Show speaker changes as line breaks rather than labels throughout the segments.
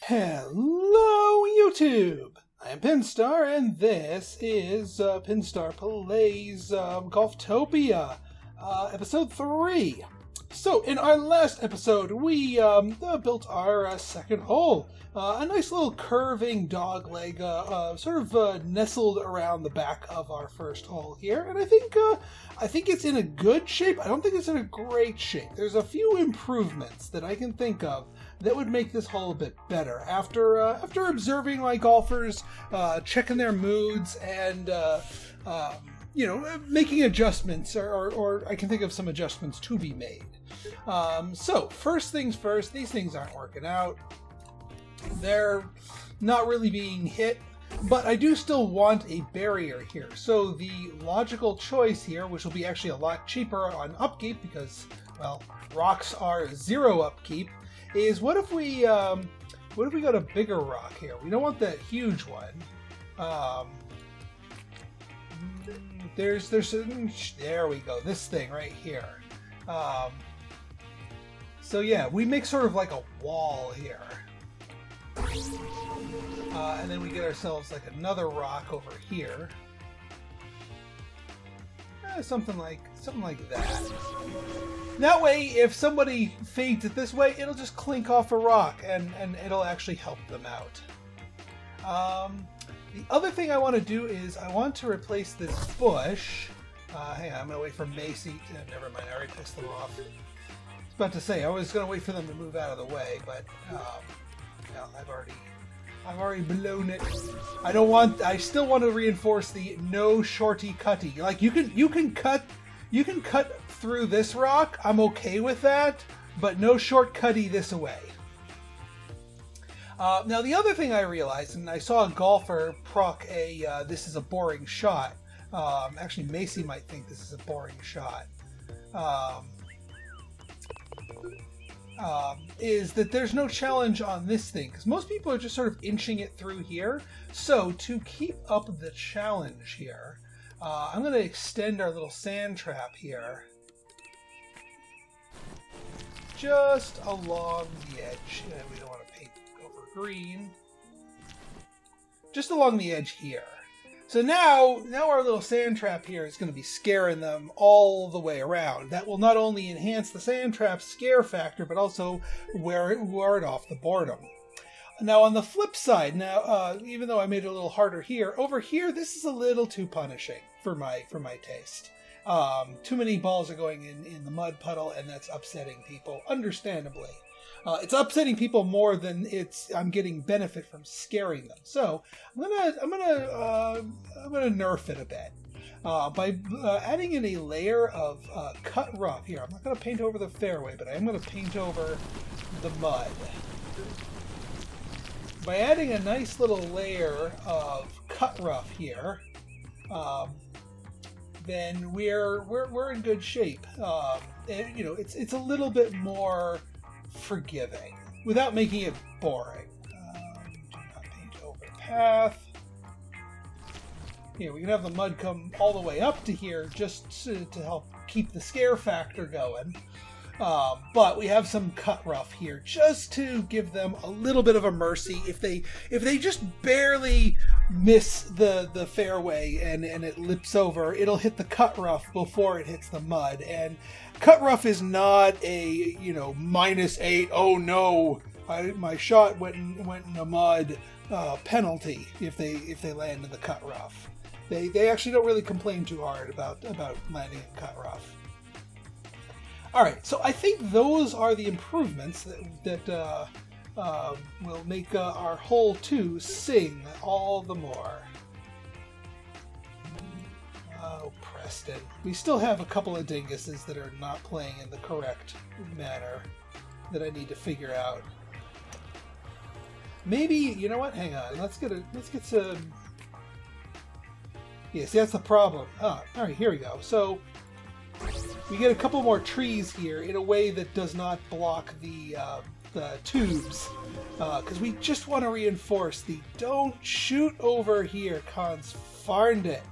Hello, YouTube! I am Pinstar, and this is Pinstar Plays Golftopia, Episode 3. So, in our last episode, we built our second hole. A nice little curving dog leg, sort of nestled around the back of our first hole here, and I think it's in a good shape. I don't think it's in a great shape. There's a few improvements that I can think of that would make this hole a bit better after observing my golfers, checking their moods, and making adjustments, or I can think of some adjustments to be made. So first things first, these things aren't working out. They're not really being hit, but I do still want a barrier here. So the logical choice here, which will be actually a lot cheaper on upkeep because, well, rocks are 0 upkeep, is what if we got a bigger rock here? We don't want that huge one. There we go. This thing right here. So yeah, we make sort of like a wall here. And then we get ourselves like another rock over here. Something like that. That way, if somebody fades it this way, it'll just clink off a rock and it'll actually help them out. The other thing I want to do is I want to replace this bush. Hang on, I'm going to wait for Macy. Never mind, I already pissed them off. I was about to say, I was going to wait for them to move out of the way, but no, I've already blown it. I still want to reinforce the no shorty cutty. Like you can cut through this rock. I'm okay with that, but no short cutty this away. Now the other thing I realized, and I saw a golfer proc this is a boring shot. Actually, Macy might think this is a boring shot. Is that there's no challenge on this thing, because most people are just sort of inching it through here. So to keep up the challenge here, I'm going to extend our little sand trap here just along the edge. We don't want to paint over green. Just along the edge here. So now our little sand trap here is going to be scaring them all the way around. That will not only enhance the sand trap's scare factor, but also ward off the boredom. Now on the flip side, even though I made it a little harder here, over here this is a little too punishing for my taste. Too many balls are going in the mud puddle, and that's upsetting people, understandably. It's upsetting people more than I'm getting benefit from scaring them. So I'm gonna nerf it a bit by adding in a layer of cut rough here. I'm not gonna paint over the fairway, but I am gonna paint over the mud. By adding a nice little layer of cut rough here, then we're in good shape. And, it's a little bit more forgiving without making it boring. Do not paint over the path. Here, we can have the mud come all the way up to here just to help keep the scare factor going. But we have some cut rough here just to give them a little bit of a mercy. If they just barely miss the fairway and it lips over, it'll hit the cut rough before it hits the mud. And cut rough is not a -8. Oh no, my shot went in the mud penalty if they land in the cut rough. They actually don't really complain too hard about landing in cut rough. Alright, so I think those are the improvements that will make our hole 2 sing all the more. Oh, Preston. We still have a couple of dinguses that are not playing in the correct manner that I need to figure out. Maybe, you know what? Hang on. Let's get some... Yes, that's the problem. Alright, here we go. So we get a couple more trees here in a way that does not block the tubes, because we just want to reinforce the don't shoot over here, cons farned it.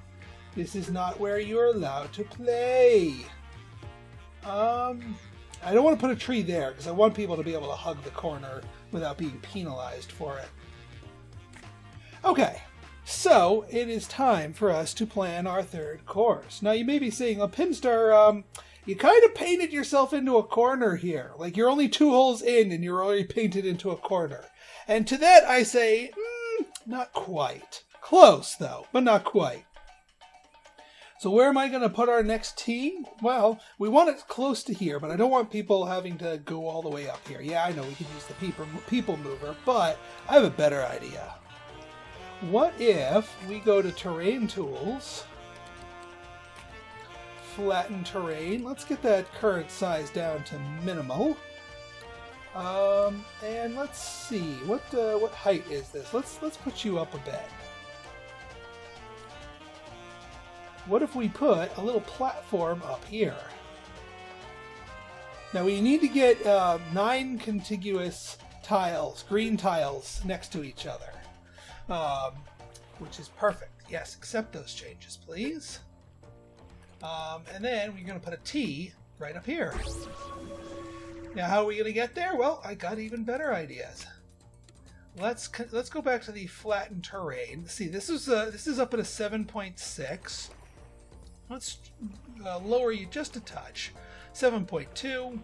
This is not where you're allowed to play. I don't want to put a tree there because I want people to be able to hug the corner without being penalized for it. Okay, so it is time for us to plan our third course. Now you may be saying, oh, Pinstar, you kind of painted yourself into a corner here. Like you're only 2 holes in and you're already painted into a corner. And to that I say, not quite. Close though, but not quite. So where am I going to put our next tee? Well, we want it close to here, but I don't want people having to go all the way up here. Yeah, I know we could use the people mover, but I have a better idea. What if we go to Terrain Tools, Flatten Terrain. Let's get that current size down to minimal. And let's see, what height is this? Let's put you up a bit. What if we put a little platform up here? Now we need to get 9 contiguous tiles, green tiles, next to each other, which is perfect. Yes, accept those changes, please. And then we're going to put a T right up here. Now how are we going to get there? Well, I got even better ideas. Let's go back to the flattened terrain. See, this is up at a 7.6. Let's lower you just a touch. 7.2.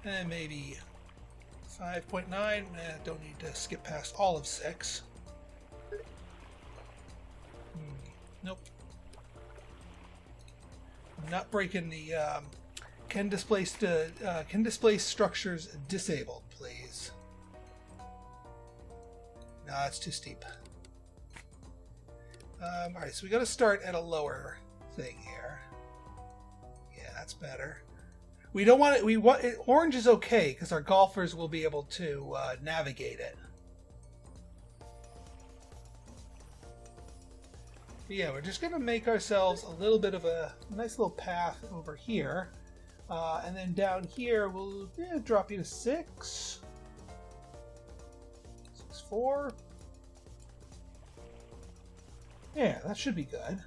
And maybe 5.9. Don't need to skip past all of 6. Nope. I'm not breaking the can displace structures disabled, please. No, that's too steep. Alright, so we got to start at a lower thing here. Yeah, that's better. We don't want it. Orange is okay because our golfers will be able to navigate it. But yeah, we're just going to make ourselves a little bit of a nice little path over here. And then down here, we'll drop you to 6. 6.4. Yeah, that should be good.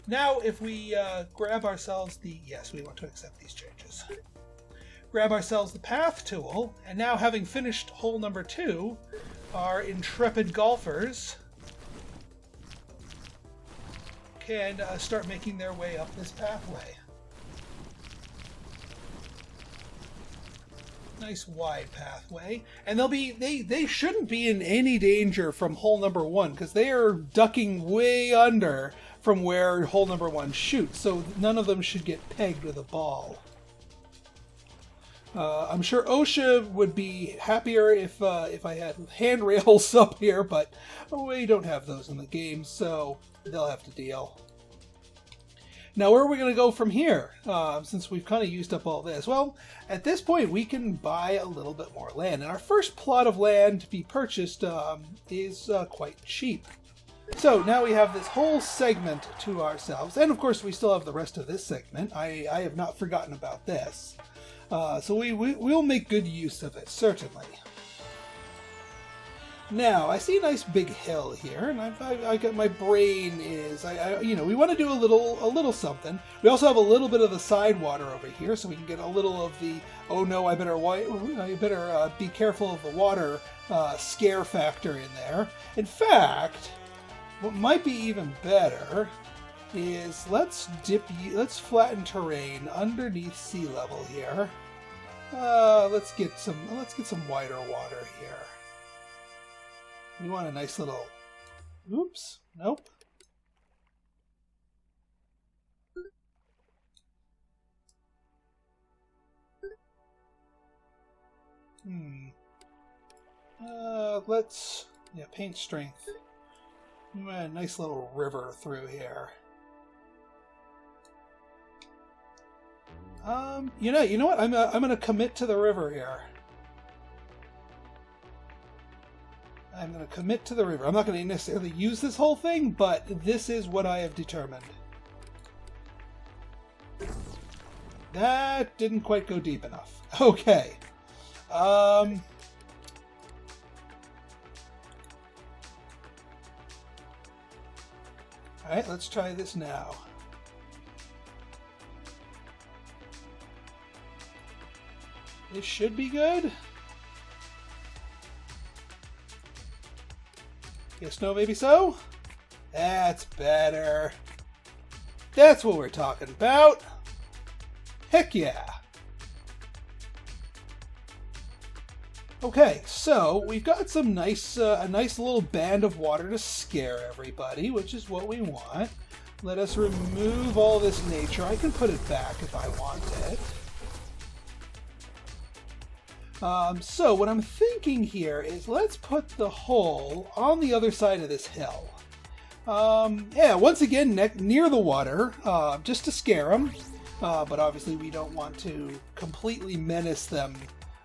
Now, if we grab ourselves the... Yes, we want to accept these changes. Grab ourselves the path tool, and now having finished hole number 2, our intrepid golfers can start making their way up this pathway. Nice wide pathway, and they shouldn't be in any danger from hole number 1 because they are ducking way under from where hole number 1 shoots, so none of them should get pegged with a ball. I'm sure OSHA would be happier if I had handrails up here, but we don't have those in the game, so they'll have to deal. Now, where are we going to go from here, since we've kind of used up all this? Well, at this point, we can buy a little bit more land. And our first plot of land to be purchased is quite cheap. So now we have this whole segment to ourselves. And, of course, we still have the rest of this segment. I have not forgotten about this. So we'll make good use of it, certainly. Now, I see a nice big hill here, and I got my brain is, we want to do a little something. We also have a little bit of the side water over here, so we can get a little of the, oh no, I better be careful of the water scare factor in there. In fact, what might be even better is let's flatten terrain underneath sea level here. Let's get some wider water here. We want a nice little... Oops. Nope. Let's... Yeah, paint strength. A nice little river through here. You know what? I'm gonna commit to the river here. I'm going to commit to the river. I'm not going to necessarily use this whole thing, but this is what I have determined. That didn't quite go deep enough. Okay. Alright, let's try this now. This should be good. Yes, no, maybe so? That's better. That's what we're talking about. Heck yeah. Okay, so we've got some nice, a nice little band of water to scare everybody, which is what we want. Let us remove all this nature. I can put it back if I want it. So what I'm thinking here is let's put the hole on the other side of this hill. Yeah, once again, near the water, just to scare them. But obviously we don't want to completely menace them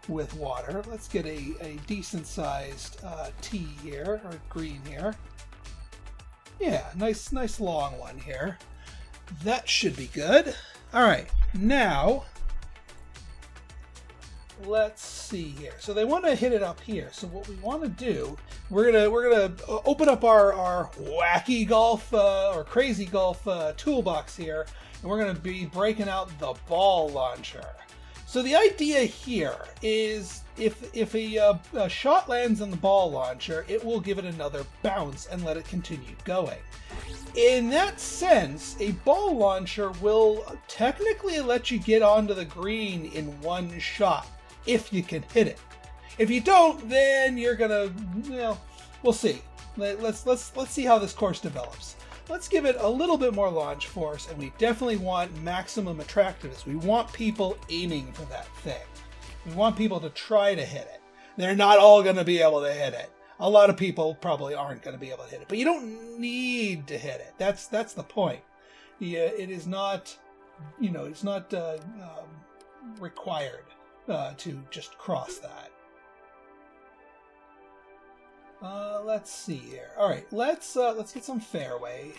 with water. Let's get a decent-sized tea here, or green here. Yeah, nice long one here. That should be good. All right, now let's see here. So they want to hit it up here. So what we want to do, we're gonna open up our wacky golf or crazy golf toolbox here, and we're gonna be breaking out the ball launcher. So the idea here is if a shot lands on the ball launcher, it will give it another bounce and let it continue going. In that sense, a ball launcher will technically let you get onto the green in one shot if you can hit it. If you don't, then you're gonna, well, we'll see. Let's see how this course develops. Let's give it a little bit more launch force, and we definitely want maximum attractiveness. We want people aiming for that thing. We want people to try to hit it. They're not all going to be able to hit it. A lot of people probably aren't going to be able to hit it, but you don't need to hit it. That's the point. Yeah, it is not, it's not required to just cross that. Let's see here. All right, let's get some fairway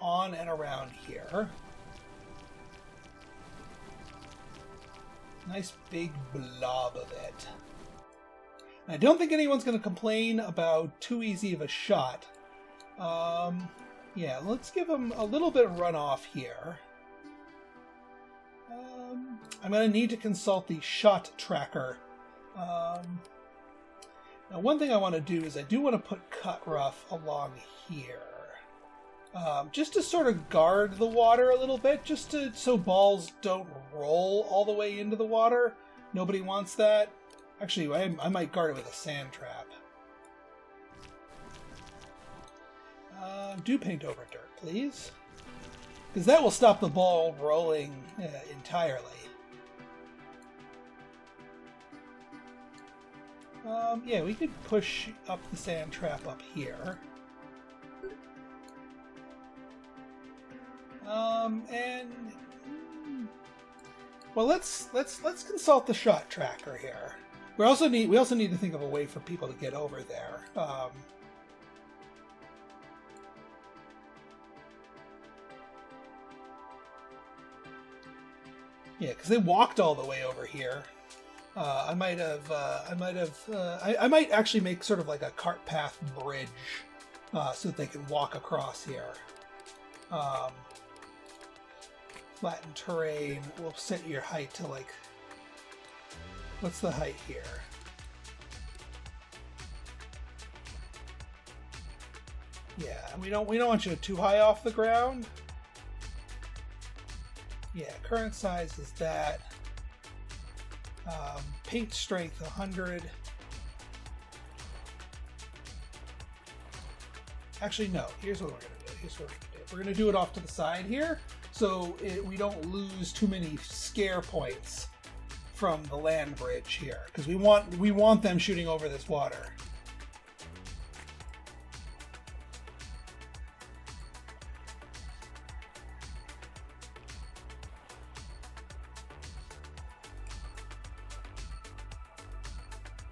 on and around here. Nice big blob of it. I don't think anyone's going to complain about too easy of a shot. Yeah, let's give them a little bit of runoff here. I'm going to need to consult the shot tracker. Now, one thing I want to do is I do want to put cut rough along here. Just to sort of guard the water a little bit, just so balls don't roll all the way into the water. Nobody wants that. Actually, I might guard it with a sand trap. Do paint over dirt, please. Because that will stop the ball rolling entirely. Yeah, we could push up the sand trap up here. Well, let's consult the shot tracker here. We also need to think of a way for people to get over there. Yeah, because they walked all the way over here. I might actually make sort of like a cart path bridge so that they can walk across here. Flatten terrain. We'll set your height to like, what's the height here? Yeah, we don't want you too high off the ground. Yeah, current size is that. Paint strength 100. Actually, no. Here's what we're going to do. We're going to do it off to the side here, so we don't lose too many scare points from the land bridge here, because we want them shooting over this water.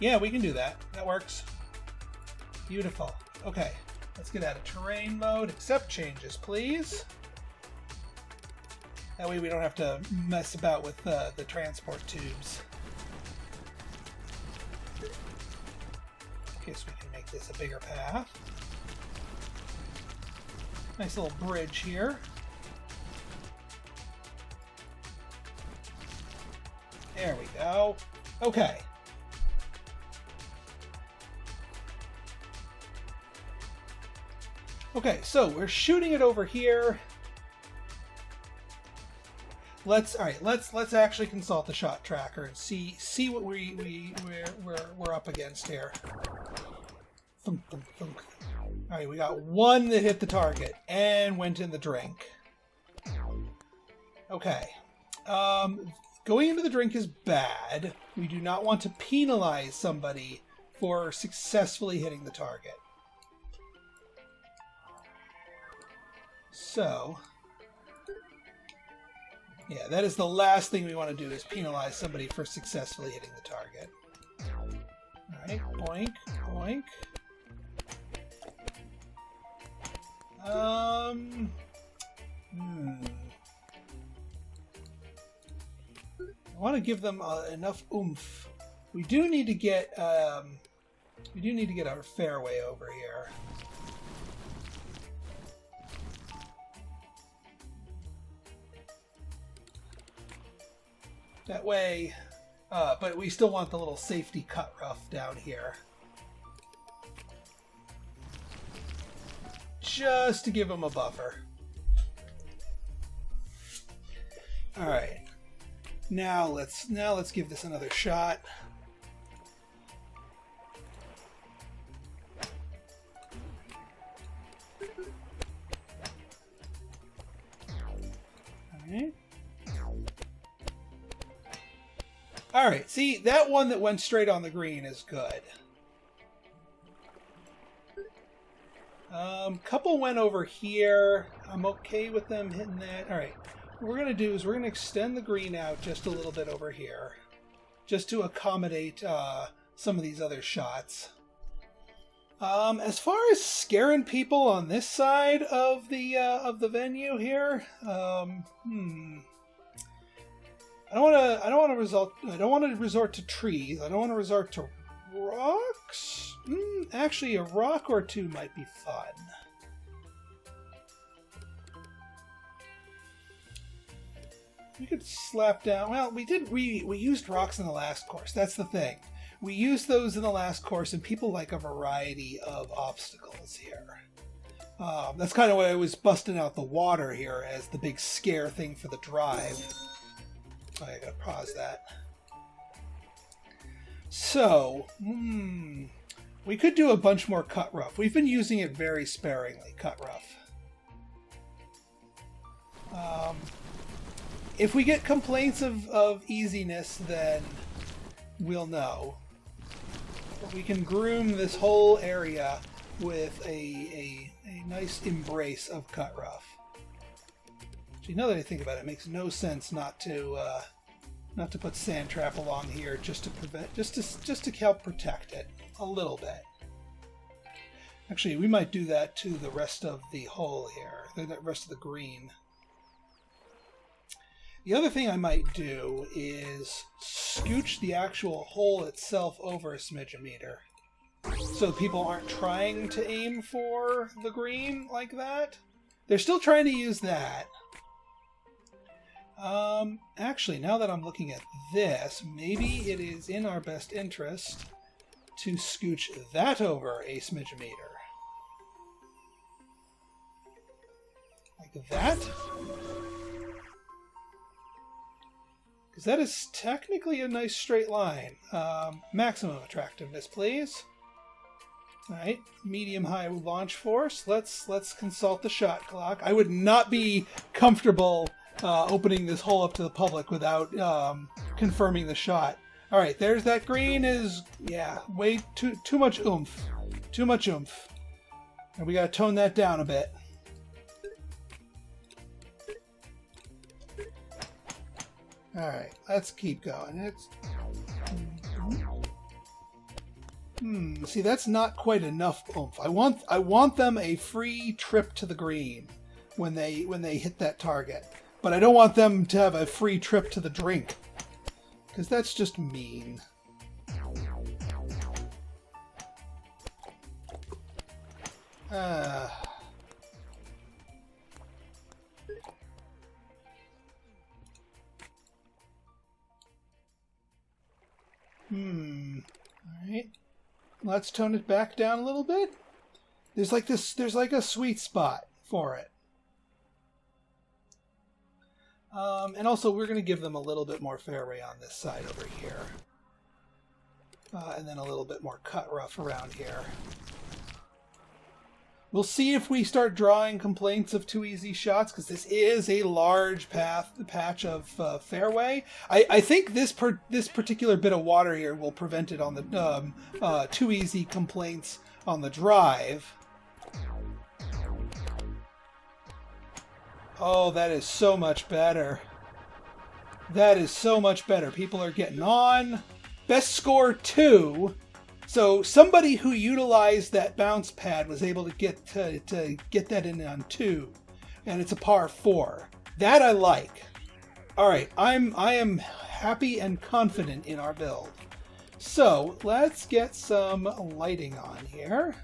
Yeah, we can do that. That works. Beautiful. Okay, let's get out of terrain mode. Accept changes, please. That way we don't have to mess about with the transport tubes. I guess we can make this a bigger path. Nice little bridge here. There we go. Okay. Okay, so we're shooting it over here. Let's actually consult the shot tracker and see what we're up against here. Thunk, thunk, thunk. All right, we got one that hit the target and went in the drink. Okay. Going into the drink is bad. We do not want to penalize somebody for successfully hitting the target. So, yeah, that is the last thing we want to do, is penalize somebody for successfully hitting the target. Alright, boink, boink. I want to give them enough oomph. We do need to get our fairway over here. That way, but we still want the little safety cut rough down here. Just to give them a buffer. All right. Now let's give this another shot. All right, see, that one that went straight on the green is good. Couple went over here. I'm okay with them hitting that. All right, what we're going to do is we're going to extend the green out just a little bit over here, just to accommodate some of these other shots. As far as scaring people on this side of the venue here, I don't want to resort to trees. I don't want to resort to rocks. Actually, a rock or two might be fun. We could slap down. Well, we used rocks in the last course. That's the thing. We used those in the last course, and people like a variety of obstacles here. That's kind of why I was busting out the water here as the big scare thing for the drive. I gotta pause that. So, we could do a bunch more cut rough. We've been using it very sparingly, cut rough. If we get complaints of easiness, then we'll know. But we can groom this whole area with a nice embrace of cut rough. Actually, now that I think about it, it makes no sense not to put sand trap along here just to help protect it a little bit. Actually, we might do that to the rest of the hole here, the rest of the green. The other thing I might do is scooch the actual hole itself over a smidge a meter, so people aren't trying to aim for the green like that. They're still trying to use that. Actually, now that I'm looking at this, maybe it is in our best interest to scooch that over a smidge a meter. Like that? Because that is technically a nice straight line. Maximum attractiveness, please. Alright, medium-high launch force. Let's consult the shot clock. I would not be comfortable opening this hole up to the public without confirming the shot. Alright, there's that green is, yeah, way too much oomph. Too much oomph. And we gotta tone that down a bit. Alright, let's keep going. See, that's not quite enough oomph. I want them a free trip to the green when they hit that target. But I don't want them to have a free trip to the drink, because that's just mean. Alright. Let's tone it back down a little bit. There's like a sweet spot for it. And also we're going to give them a little bit more fairway on this side over here. And then a little bit more cut rough around here. We'll see if we start drawing complaints of too easy shots, because this is a large patch of fairway. I think this particular bit of water here will prevent it on the too easy complaints on the drive. Oh, that is so much better. That is so much better. People are getting on. Best score 2. So somebody who utilized that bounce pad was able to get that in on 2, and it's a par 4. That I like. All right, I am happy and confident in our build. So let's get some lighting on here.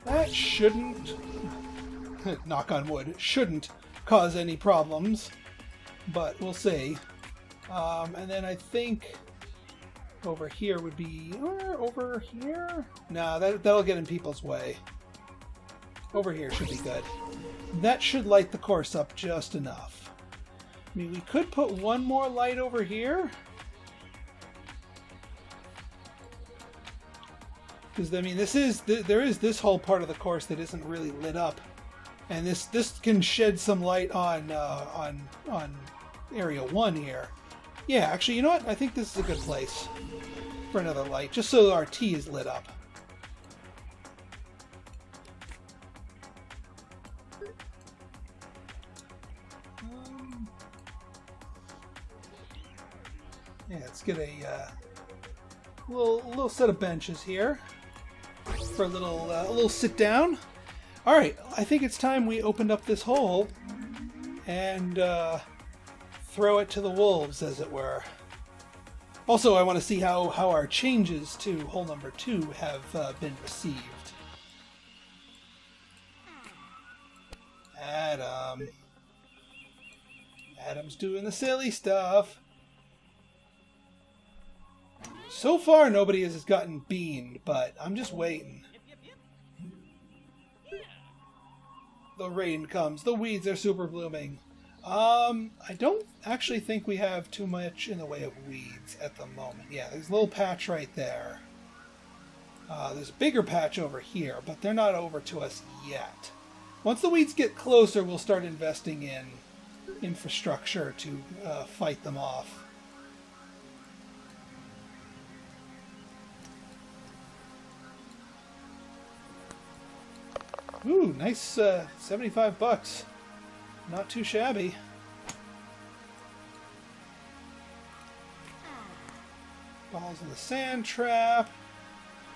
That shouldn't, knock on wood, shouldn't cause any problems, but we'll see. And then I think over here would be, or over here? No, that'll get in people's way. Over here should be good. That should light the course up just enough. I mean, we could put one more light over here. Because, I mean, there is this whole part of the course that isn't really lit up. And this can shed some light on Area 1 here. Yeah, actually, you know what? I think this is a good place for another light, just so our tee is lit up. Yeah, let's get a little set of benches here for a little sit down. All right, I think it's time we opened up this hole and throw it to the wolves, as it were. Also, I want to see how our changes to hole number 2 have been received. Adam's doing the silly stuff. So far, nobody has gotten beamed, but I'm just waiting. The rain comes. The weeds are super blooming. I don't actually think we have too much in the way of weeds at the moment. Yeah, there's a little patch right there. There's a bigger patch over here, but they're not over to us yet. Once the weeds get closer, we'll start investing in infrastructure to fight them off. Ooh, nice 75 bucks. Not too shabby. Balls in the sand trap.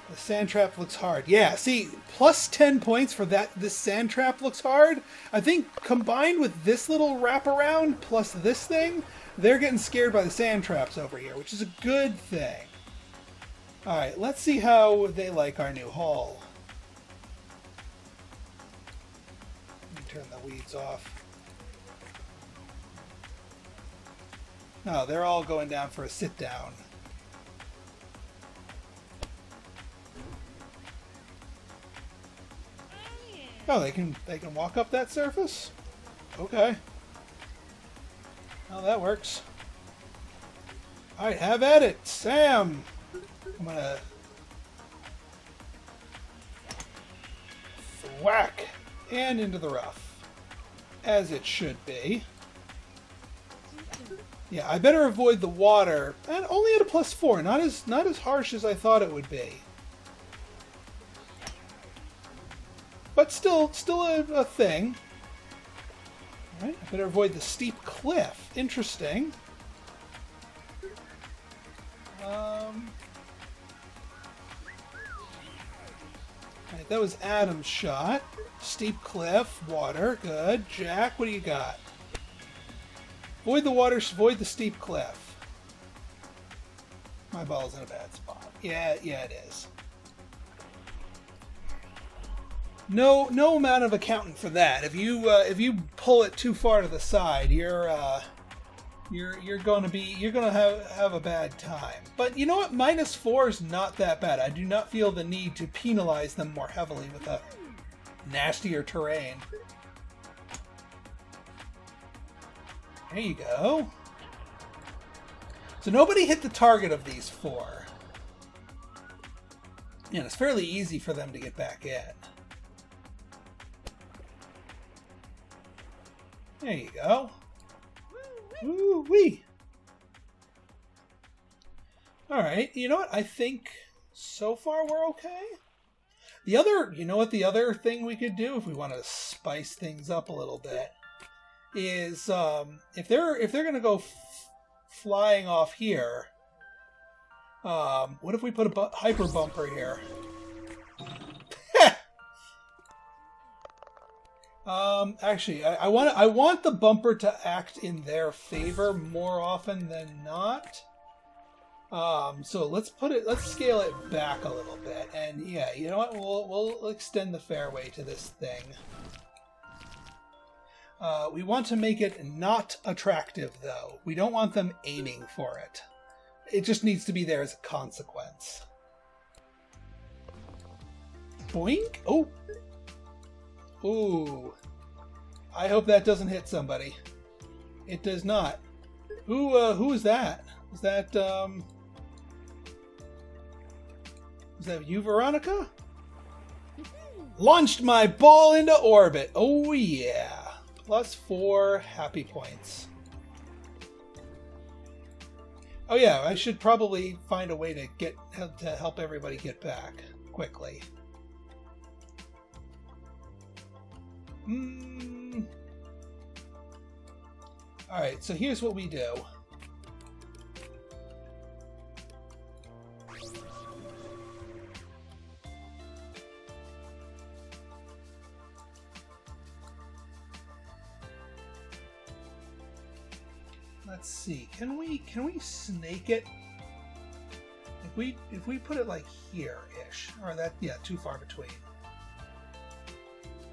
The sand trap looks hard. Yeah, see, plus 10 points for that. This sand trap looks hard. I think combined with this little wraparound plus this thing, they're getting scared by the sand traps over here, which is a good thing. All right, let's see how they like our new hole. Turn the weeds off. No, they're all going down for a sit down. Oh, they can walk up that surface? Okay. Well, that works. Alright, have at it, Sam! I'm gonna thwack and into the rough, as it should be. Yeah, I better avoid the water, and only at a +4, not as harsh as I thought it would be. But still a thing. All right, I better avoid the steep cliff. Interesting. Right, that was Adam's shot. Steep cliff, water, good. Jack, what do you got? Avoid the water, avoid the steep cliff. My ball's in a bad spot. Yeah, it is. no amount of accounting for that. If you pull it too far to the side, you're gonna have a bad time. But you know what? -4 is not that bad. I do not feel the need to penalize them more heavily with a nastier terrain. There you go. So nobody hit the target of these 4. And it's fairly easy for them to get back in. There you go. Woo-wee. Alright, you know what? I think so far we're okay. You know what the other thing we could do if we want to spice things up a little bit is if they're going to go flying off here, what if we put a hyper bumper here? Actually, I want the bumper to act in their favor more often than not. So let's scale it back a little bit, and yeah, you know what? We'll extend the fairway to this thing. We want to make it not attractive, though. We don't want them aiming for it. It just needs to be there as a consequence. Boink! Oh! Ooh. I hope that doesn't hit somebody. It does not. Who is that? Is that you, Veronica? Launched my ball into orbit. Oh yeah. +4 happy points. Oh yeah, I should probably find a way to help everybody get back quickly. Alright, so here's what we do. Let's see. Can we snake it? If we put it like here-ish, or that, yeah, too far between.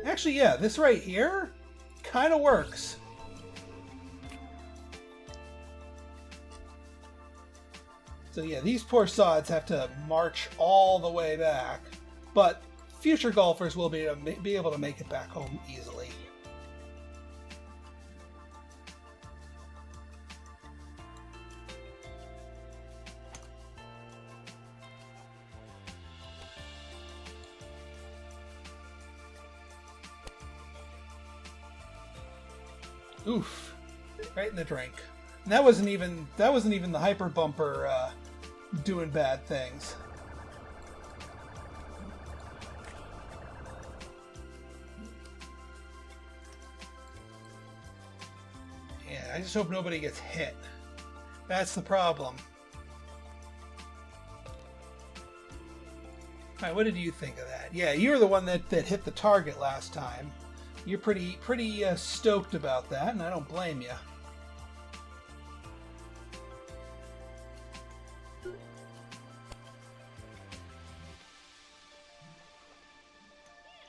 Actually, yeah, this right here kind of works. So yeah, these poor sods have to march all the way back, but future golfers will be able to make it back home easily. Oof! Right in the drink. And that wasn't even the hyper bumper doing bad things. Yeah, I just hope nobody gets hit. That's the problem. Alright, what did you think of that? Yeah, you were the one that hit the target last time. You're pretty stoked about that, and I don't blame you.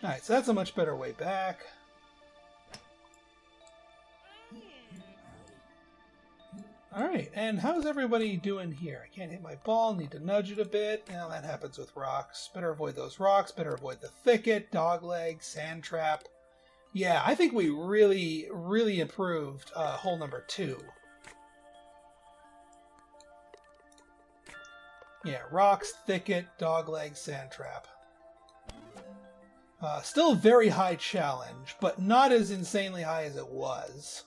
Alright, so that's a much better way back. Alright, and how's everybody doing here? I can't hit my ball, need to nudge it a bit. Now that happens with rocks. Better avoid those rocks, better avoid the thicket, dogleg, sand trap. Yeah, I think we really, really improved hole number 2. Yeah, rocks, thicket, dogleg, sand trap. Still a very high challenge, but not as insanely high as it was.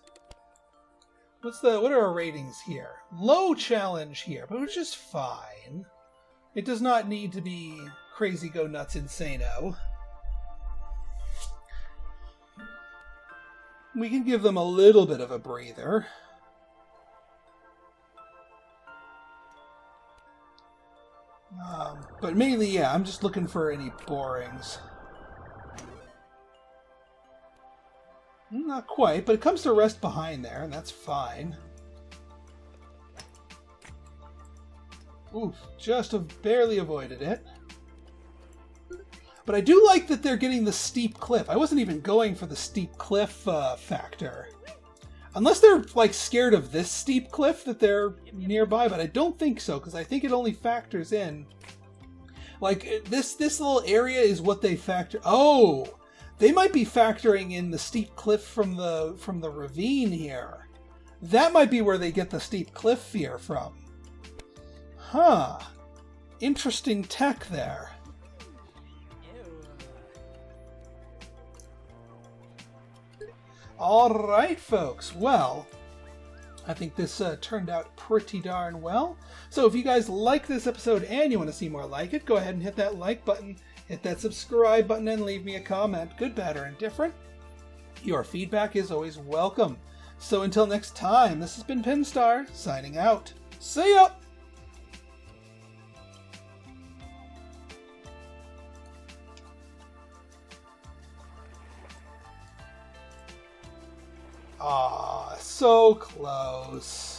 What are our ratings here? Low challenge here, but which is fine. It does not need to be crazy go nuts insano. We can give them a little bit of a breather. But mainly, yeah, I'm just looking for any borings. Not quite, but it comes to rest behind there, and that's fine. Oof, just barely avoided it. But I do like that they're getting the steep cliff. I wasn't even going for the steep cliff factor. Unless they're like scared of this steep cliff that they're nearby, but I don't think so, because I think it only factors in. Like, this little area is what they factor... Oh! They might be factoring in the steep cliff from the ravine here. That might be where they get the steep cliff fear from. Huh. Interesting tech there. Alright, folks. Well, I think this turned out pretty darn well. So if you guys like this episode and you want to see more like it, go ahead and hit that like button, hit that subscribe button, and leave me a comment. Good, bad, or indifferent. Your feedback is always welcome. So until next time, this has been Pinstar, signing out. See ya! Ah, so close.